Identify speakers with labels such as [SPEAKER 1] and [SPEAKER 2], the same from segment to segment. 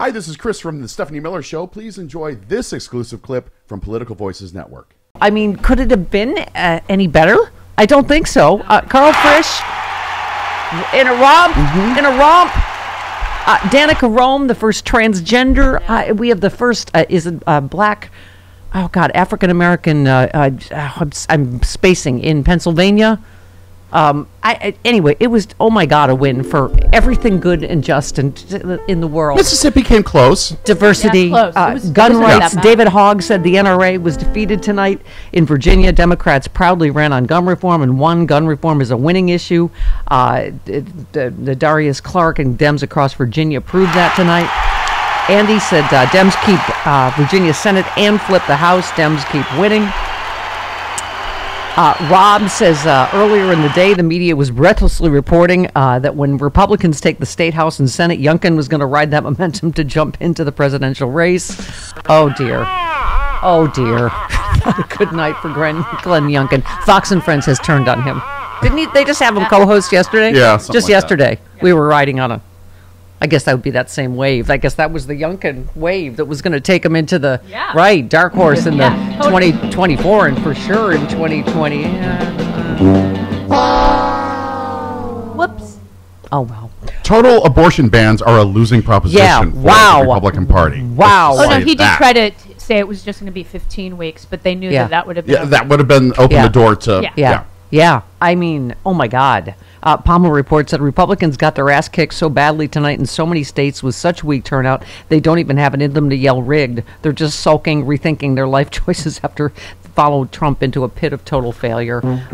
[SPEAKER 1] Hi, this is Chris from the Stephanie Miller Show. Please enjoy this exclusive clip from Political Voices Network.
[SPEAKER 2] I mean, could it have been any better? I don't think so. Carl Frisch in a romp, Danica Rome, the first transgender. We have the first black, African American. I'm spacing in Pennsylvania. Anyway, it was, oh my God, a win for everything good and just in the world.
[SPEAKER 1] Mississippi came close.
[SPEAKER 2] Diversity, gun rights. David Hogg said the NRA was defeated tonight in Virginia. Democrats proudly ran on gun reform and won. Gun reform is a winning issue. The Darius Clark and Dems across Virginia proved that tonight. Andy said Dems keep Virginia Senate and flip the House. Dems keep winning. Rob says earlier in the day, the media was breathlessly reporting that when Republicans take the State House and Senate, Youngkin was going to ride that momentum to jump into the presidential race. Oh, dear. Oh, dear. Not a good night for Glenn Youngkin. Fox and Friends has turned on him. Didn't they just have him co-host yesterday?
[SPEAKER 1] Yeah,
[SPEAKER 2] just like yesterday. That. We were riding on I guess that would be that same wave. I guess that was the Youngkin wave that was going to take him into the dark horse in the 2024 and for sure in 2020.
[SPEAKER 3] Whoops.
[SPEAKER 2] Oh, well.
[SPEAKER 1] Total abortion bans are a losing proposition for the Republican Party.
[SPEAKER 3] Wow. Oh, no, he did try to say it was just going to be 15 weeks, but they knew that would have been.
[SPEAKER 1] Yeah, that would have been open the door to.
[SPEAKER 2] Yeah. I mean, oh, my God. Palmer reports that Republicans got their ass kicked so badly tonight in so many states with such weak turnout, they don't even have it in them to yell rigged. They're just sulking, rethinking their life choices after followed Trump into a pit of total failure. You're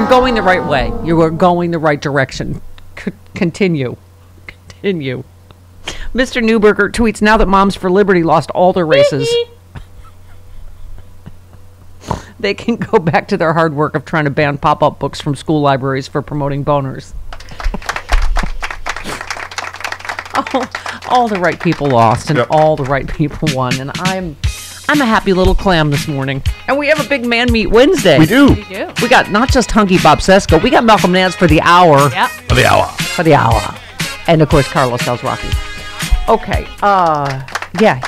[SPEAKER 2] going the right way. You are going the right direction. Continue. Mr. Newberger tweets, now that Moms for Liberty lost all their races, they can go back to their hard work of trying to ban pop-up books from school libraries for promoting boners. All the right people lost, and all the right people won. And I'm a happy little clam this morning. And we have a big Man Meat Wednesday.
[SPEAKER 1] We do.
[SPEAKER 3] We
[SPEAKER 2] got not just Hunky Bob Sesko. We got Malcolm Nance for the hour.
[SPEAKER 3] Yeah.
[SPEAKER 1] For the hour.
[SPEAKER 2] And, of course, Carlos Alzraki. Okay.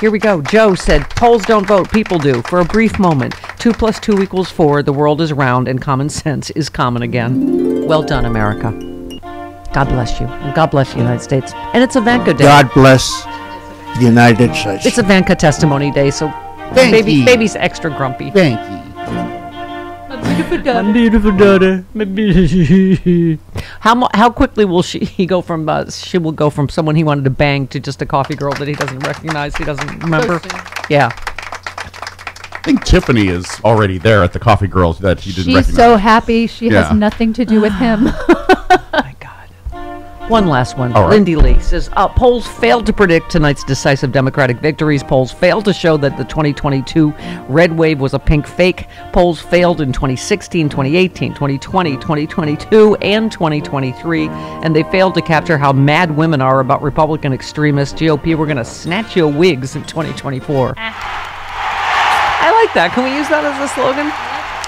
[SPEAKER 2] Here we go. Joe said, polls don't vote, people do. For a brief moment, 2 + 2 = 4, the world is round, and common sense is common again. Well done, America. God bless you, and God bless the United States. And it's Ivanka Day.
[SPEAKER 4] God bless the United States.
[SPEAKER 2] It's Ivanka Testimony Day, so baby's extra grumpy.
[SPEAKER 4] Thank you.
[SPEAKER 2] My beautiful daughter. How quickly will he go from she will go from someone he wanted to bang to just a coffee girl that he doesn't recognize, he doesn't remember? Yeah.
[SPEAKER 1] I think Tiffany is already there at the coffee girl that he didn't recognize.
[SPEAKER 3] She's so happy she has nothing to do with him.
[SPEAKER 2] My God. One last one.
[SPEAKER 1] Right.
[SPEAKER 2] Lindy Lee says, polls failed to predict tonight's decisive Democratic victories. Polls failed to show that the 2022 red wave was a pink fake. Polls failed in 2016, 2018, 2020, 2022, and 2023. And they failed to capture how mad women are about Republican extremists. GOP, we're going to snatch your wigs in 2024. I like that. Can we use that as a slogan?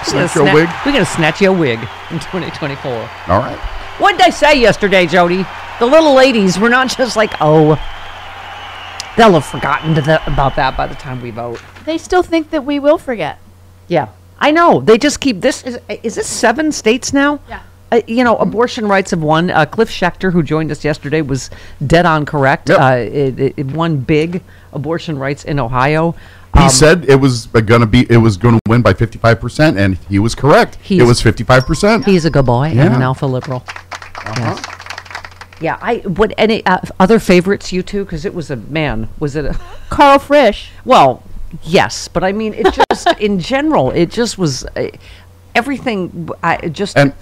[SPEAKER 1] Snatch your wig?
[SPEAKER 2] We're going to snatch your wig in 2024.
[SPEAKER 1] All right.
[SPEAKER 2] What did I say yesterday, Jody? The little ladies were not just like, they'll have forgotten about that by the time we vote.
[SPEAKER 3] They still think that we will forget.
[SPEAKER 2] Yeah, I know. They just keep this. Is this 7 states now?
[SPEAKER 3] Yeah.
[SPEAKER 2] Abortion rights have won. Cliff Schechter, who joined us yesterday, was dead on correct. Yep. It won big abortion rights in Ohio.
[SPEAKER 1] He said it was going to win by 55%, and he was correct. It was 55%.
[SPEAKER 2] He's a good boy and an alpha liberal. Yes. Yeah, any other favorites, you two? Because it was was it a...
[SPEAKER 3] Carl Frisch.
[SPEAKER 2] Well, yes, but I mean, it just, in general, it just was everything,
[SPEAKER 1] And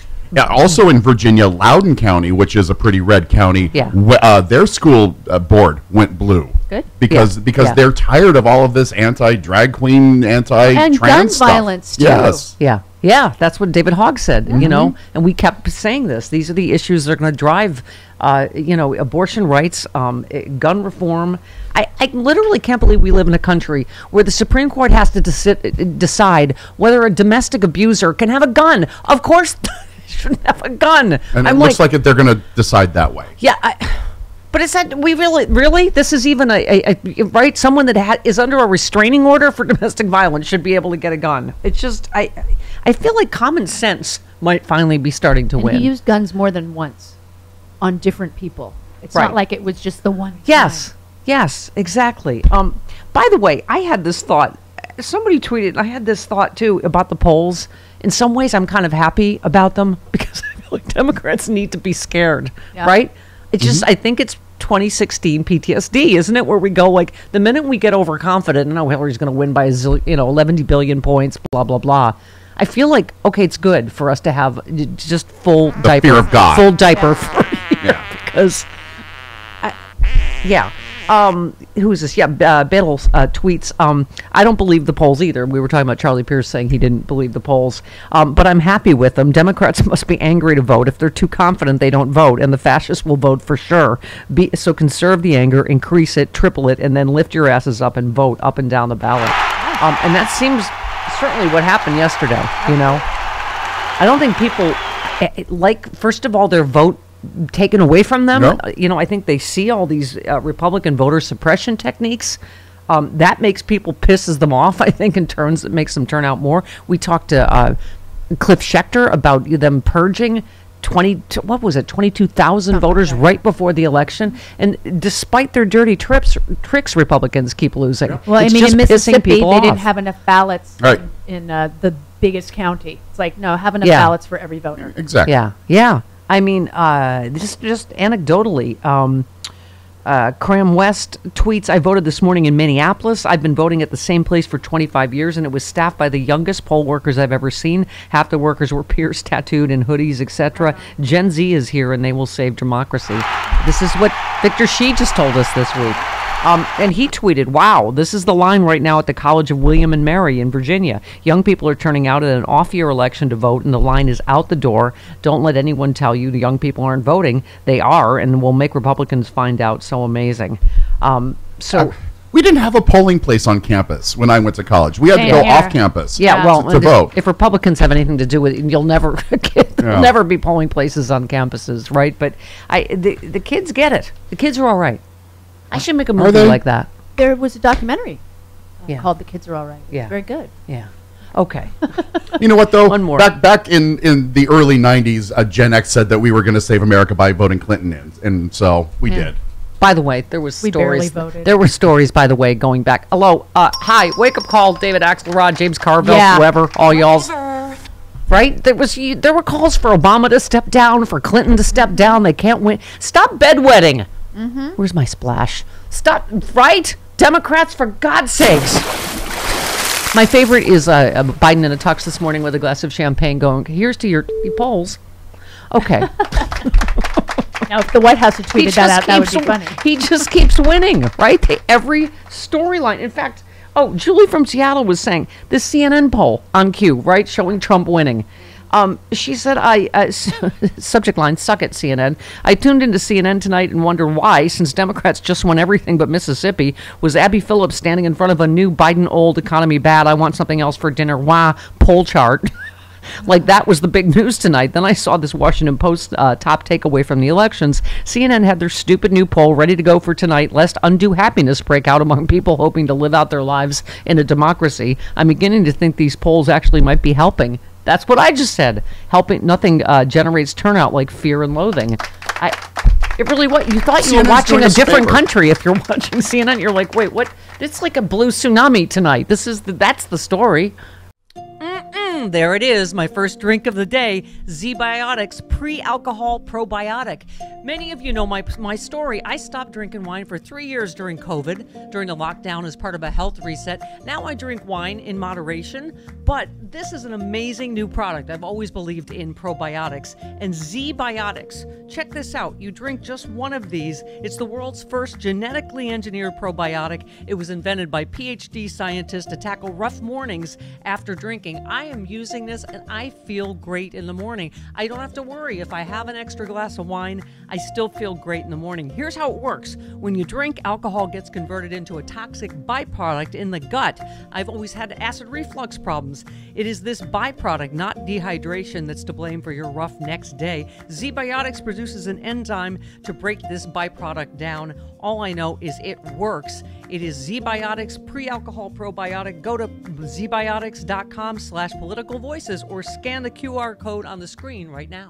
[SPEAKER 1] also in Virginia, Loudoun County, which is a pretty red county, their school board went blue.
[SPEAKER 3] Good.
[SPEAKER 1] Because they're tired of all of this anti-drag queen, anti-trans
[SPEAKER 3] gun
[SPEAKER 1] stuff.
[SPEAKER 3] Violence, too.
[SPEAKER 1] Yes.
[SPEAKER 2] Yeah, that's what David Hogg said, and we kept saying this. These are the issues that are going to drive, abortion rights, gun reform. I literally can't believe we live in a country where the Supreme Court has to decide whether a domestic abuser can have a gun. Of course, shouldn't have a gun.
[SPEAKER 1] And it looks like they're going to decide that way.
[SPEAKER 2] Yeah, But is that we really? This is even a right? Someone that is under a restraining order for domestic violence should be able to get a gun. It's just I feel like common sense might finally be starting to win.
[SPEAKER 3] He used guns more than once on different people. It's not like it was just the one.
[SPEAKER 2] Yes, exactly. By the way, I had this thought. Somebody tweeted. I had this thought too about the polls. In some ways, I'm kind of happy about them because I feel like Democrats need to be scared, right? It's just, I think it's 2016 PTSD, isn't it? Where we go like the minute we get overconfident, and Hillary's going to win by 11 billion points, blah blah blah. I feel like it's good for us to have just full diaper,
[SPEAKER 1] fear of God,
[SPEAKER 2] full diaper, because, who is this? Battle tweets. I don't believe the polls either. We were talking about Charlie Pierce saying he didn't believe the polls, but I'm happy with them. Democrats must be angry to vote. If they're too confident, they don't vote, and the fascists will vote for sure. So conserve the anger, increase it, triple it, and then lift your asses up and vote up and down the ballot. And that seems certainly what happened yesterday. I don't think people first of all, their vote taken away from them. No. I think they see all these Republican voter suppression techniques. That makes people, pisses them off, I think, it makes them turn out more. We talked to Cliff Schechter about them purging 22,000 voters right before the election, and despite their dirty tricks, Republicans keep losing.
[SPEAKER 3] Yeah. Well,
[SPEAKER 2] it's
[SPEAKER 3] in Mississippi, they didn't
[SPEAKER 2] off.
[SPEAKER 3] have enough ballots in the biggest county. It's like, no, have enough ballots for every voter.
[SPEAKER 1] Exactly.
[SPEAKER 2] Yeah. I mean, just anecdotally, Cram West tweets, I voted this morning in Minneapolis. I've been voting at the same place for 25 years, and it was staffed by the youngest poll workers I've ever seen. Half the workers were pierced, tattooed, in hoodies, etc. Gen Z is here, and they will save democracy. This is what Victor Shee just told us this week. And he tweeted, wow, this is the line right now at the College of William and Mary in Virginia. Young people are turning out at an off-year election to vote, and the line is out the door. Don't let anyone tell you the young people aren't voting. They are, and will make Republicans find out. So amazing.
[SPEAKER 1] We didn't have a polling place on campus when I went to college. We had to go off campus to vote.
[SPEAKER 2] If Republicans have anything to do with it, you'll never never be polling places on campuses, right? But the kids get it. The kids are all right. I should make a movie like that.
[SPEAKER 3] There was a documentary called "The Kids Are All Right."
[SPEAKER 2] Yeah,
[SPEAKER 3] very good.
[SPEAKER 2] Yeah. Okay.
[SPEAKER 1] You know what though?
[SPEAKER 2] One more.
[SPEAKER 1] Back in the early '90s, Gen X said that we were going to save America by voting Clinton in, and so we did.
[SPEAKER 2] By the way, there was
[SPEAKER 3] we
[SPEAKER 2] stories.
[SPEAKER 3] Barely voted.
[SPEAKER 2] There were stories, by the way, going back. Hello, hi, wake up call, David Axelrod, James Carville, whoever, all y'all's. Right? There were calls for Obama to step down, for Clinton to step down. They can't win. Stop bedwetting. Mm-hmm. Where's my splash? Stop, right? Democrats, for God's sakes. My favorite is Biden in a tux this morning with a glass of champagne going, here's to your polls. Okay.
[SPEAKER 3] Now, if the White House had tweeted that out, that would be funny.
[SPEAKER 2] He just keeps winning, right? Every storyline. In fact, Julie from Seattle was saying, this CNN poll on Q, right, showing Trump winning. She said, subject line, suck it, CNN. I tuned into CNN tonight and wonder why, since Democrats just won everything but Mississippi, was Abby Phillips standing in front of a new Biden old economy bad, I want something else for dinner, wah, poll chart. Like that was the big news tonight. Then I saw this Washington Post top takeaway from the elections. CNN had their stupid new poll ready to go for tonight, lest undue happiness break out among people hoping to live out their lives in a democracy. I'm beginning to think these polls actually might be helping. That's what I just said. Helping, nothing generates turnout like fear and loathing. It really what you thought you were watching a different country. If you're watching CNN, you're like, wait, what? It's like a blue tsunami tonight. That's the story. There it is, my first drink of the day, Z-Biotics Pre-Alcohol Probiotic. Many of you know my story. I stopped drinking wine for 3 years during COVID, during the lockdown as part of a health reset. Now I drink wine in moderation, but this is an amazing new product. I've always believed in probiotics. And Z-Biotics, check this out. You drink just one of these. It's the world's first genetically engineered probiotic. It was invented by PhD scientists to tackle rough mornings after drinking. I am using this, and I feel great in the morning. I don't have to worry. If I have an extra glass of wine, I still feel great in the morning. Here's how it works. When you drink, alcohol gets converted into a toxic byproduct in the gut. I've always had acid reflux problems. It is this byproduct, not dehydration, that's to blame for your rough next day. Z-Biotics produces an enzyme to break this byproduct down. All I know is it works. It is Z-Biotics pre-alcohol probiotic. Go to zbiotics.com/politicalvoices or scan the QR code on the screen right now.